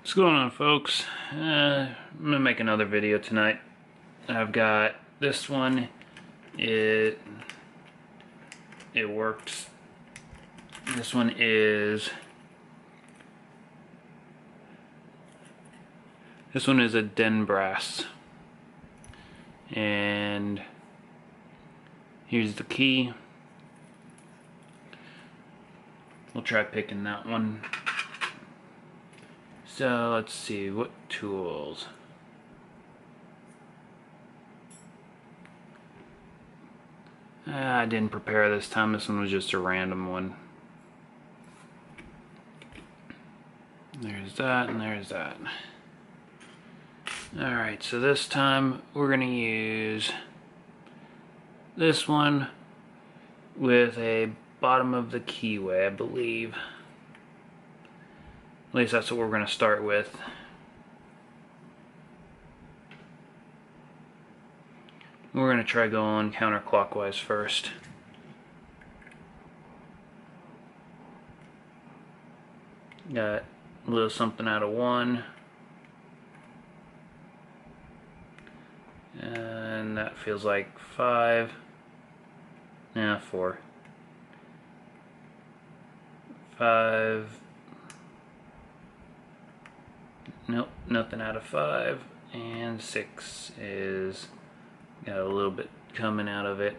What's going on, folks? I'm gonna make another video tonight. I've got this one. It works. This one is a Den brass, and here's the key. We'll try picking that one. So let's see, what tools? I didn't prepare this time. This one was just a random one. There's that and there's that. Alright, so this time we're going to use this one with a bottom of the keyway, I believe. At least that's what we're going to start with. We're going to try going counterclockwise first. Got a little something out of 1. And that feels like 5. Nah, 4. 5. Nope, nothing out of 5. And 6 is got a little bit coming out of it.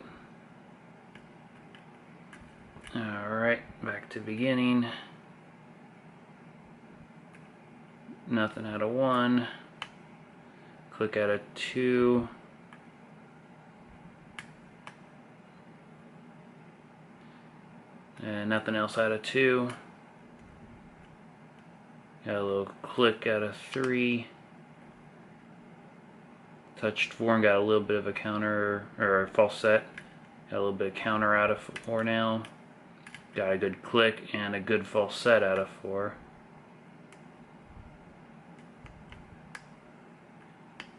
Alright, back to beginning. Nothing out of 1. Click out of 2. And nothing else out of 2. Got a little click out of 3. Touched 4 and got a little bit of a counter, or a false set. Got a little bit of counter out of 4 now. Got a good click and a good false set out of 4.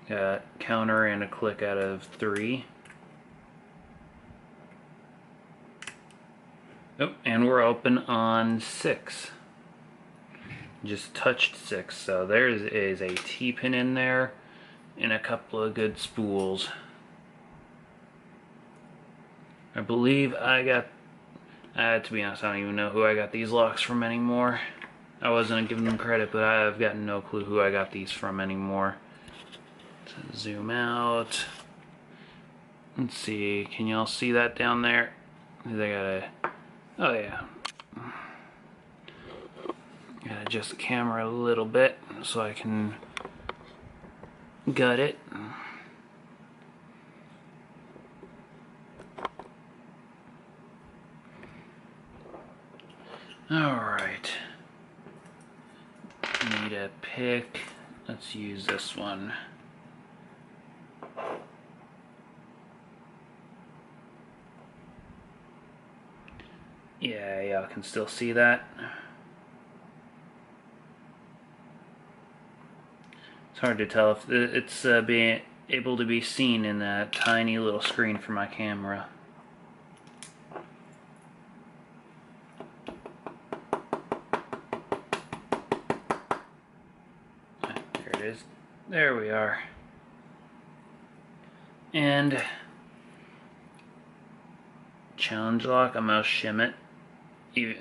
Got counter and a click out of 3. Oh, and we're open on 6. Just touched 6, so there is a T-pin in there and a couple of good spools. I believe to be honest, I don't even know who I got these locks from anymore. I wasn't giving them credit, but I've got no clue who I got these from anymore. So zoom out. Let's see, can y'all see that down there? Oh yeah. Gotta adjust the camera a little bit so I can gut it. Alright. Need a pick. Let's use this one. Yeah, y'all can still see that. It's hard to tell if it's being able to be seen in that tiny little screen for my camera. There it is. There we are. And challenge lock, I'm gonna shim it.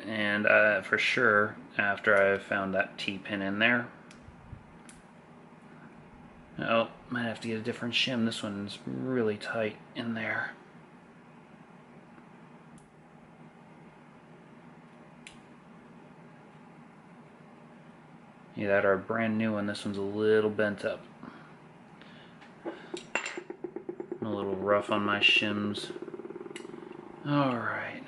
And for sure, after I've found that T-pin in there. Oh, might have to get a different shim. This one's really tight in there. Yeah, that are a brand new one. This one's a little bent up. I'm a little rough on my shims. Alright.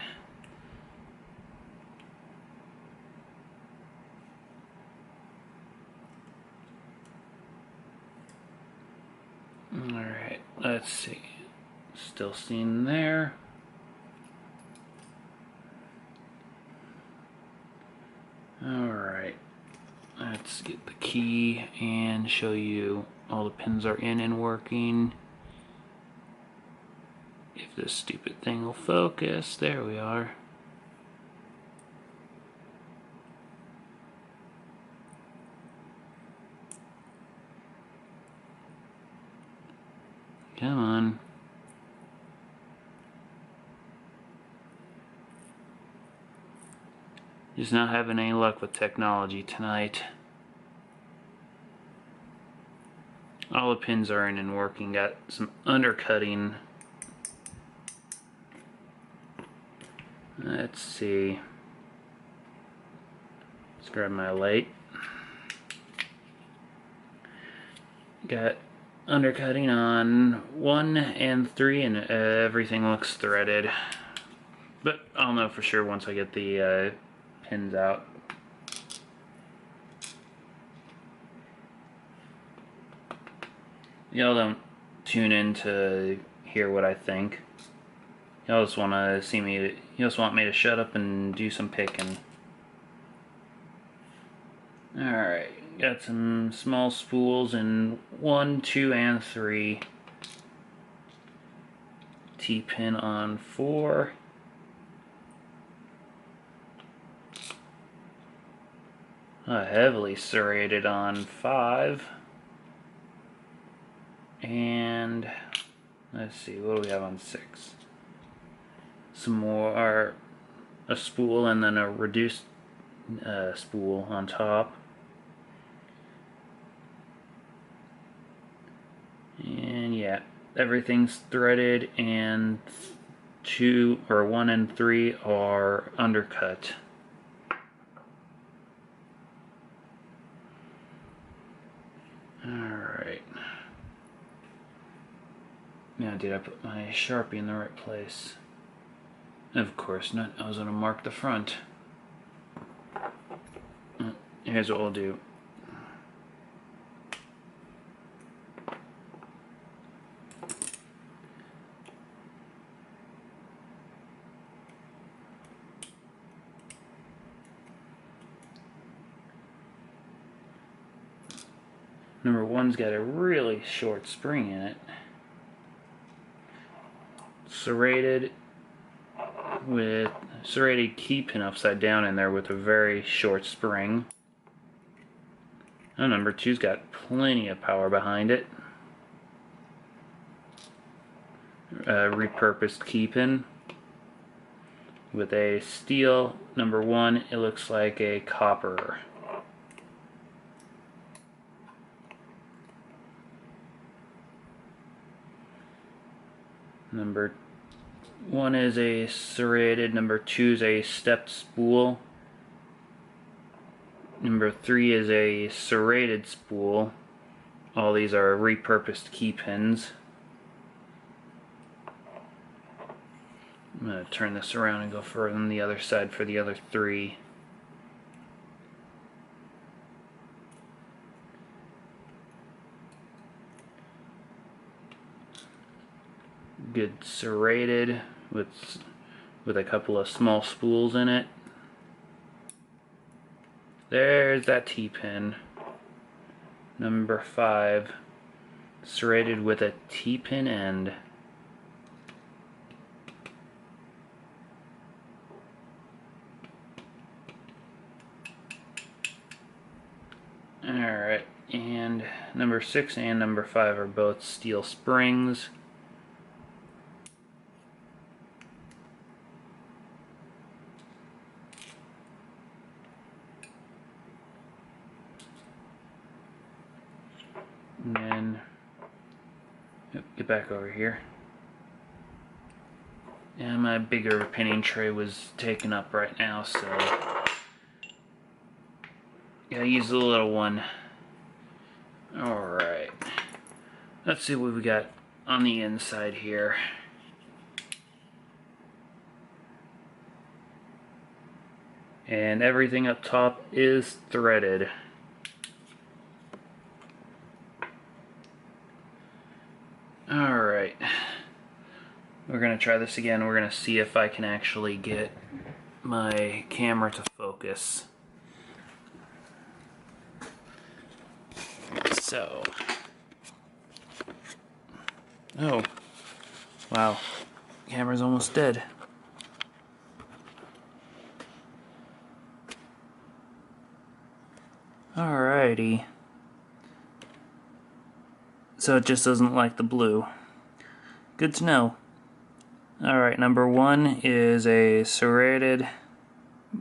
Alright, let's see. Still seen there. Alright, let's get the key and show you all the pins are in and working. If this stupid thing will focus, there we are. Come on. Just not having any luck with technology tonight. All the pins are in and working. Got some undercutting. Let's see. Let's grab my light. Got undercutting on 1 and 3 and everything looks threaded. But I'll know for sure once I get the pins out. Y'all don't tune in to hear what I think. Y'all just want to see me. You just want me to shut up and do some picking. Alright, got some small spools in 1, 2, and 3. T-pin on 4. Heavily serrated on 5. And let's see, what do we have on 6? Some more, a spool and then a reduced spool on top. And yeah, everything's threaded, and 1 and 3 are undercut. Alright. Now, did I put my Sharpie in the right place? Of course not. I was going to mark the front. Here's what we'll do. Number 1's got a really short spring in it. Serrated key pin upside down in there with a very short spring. Oh, number 2's got plenty of power behind it. Repurposed key pin with a steel. Number 1, it looks like a copper. Number 1 is a serrated, number 2 is a stepped spool, number 3 is a serrated spool. All these are repurposed key pins. I'm going to turn this around and go further on the other side for the other 3. Good serrated with a couple of small spools in it. There's that T-pin. Number 5, serrated with a T-pin end. Alright, and number 6 and number 5 are both steel springs. And then, get back over here. And my bigger pinning tray was taken up right now, so gotta use the little one. Alright. Let's see what we got on the inside here. And everything up top is threaded. Alright, we're going to try this again. We're going to see if I can actually get my camera to focus. So, oh, wow, camera's almost dead. Alrighty. So it just doesn't like the blue. Good to know. Alright, number 1 is a serrated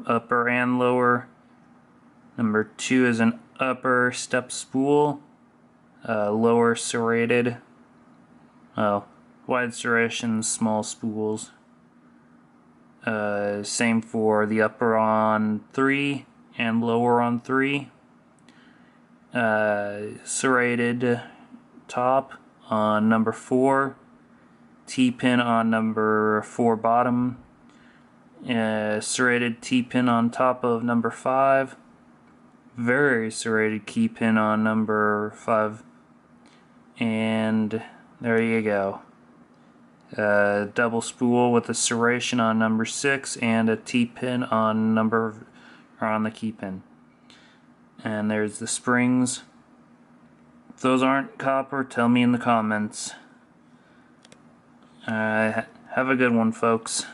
upper and lower. Number 2 is an upper step spool, lower serrated, wide serrations, small spools. Same for the upper on 3 and lower on 3. Serrated top on number 4, T-pin on number 4 bottom, serrated T-pin on top of number 5, very serrated key pin on number 5, and there you go. Double spool with a serration on number 6 and a T-pin on the key pin. And there's the springs. If those aren't copper, tell me in the comments. Have a good one, folks.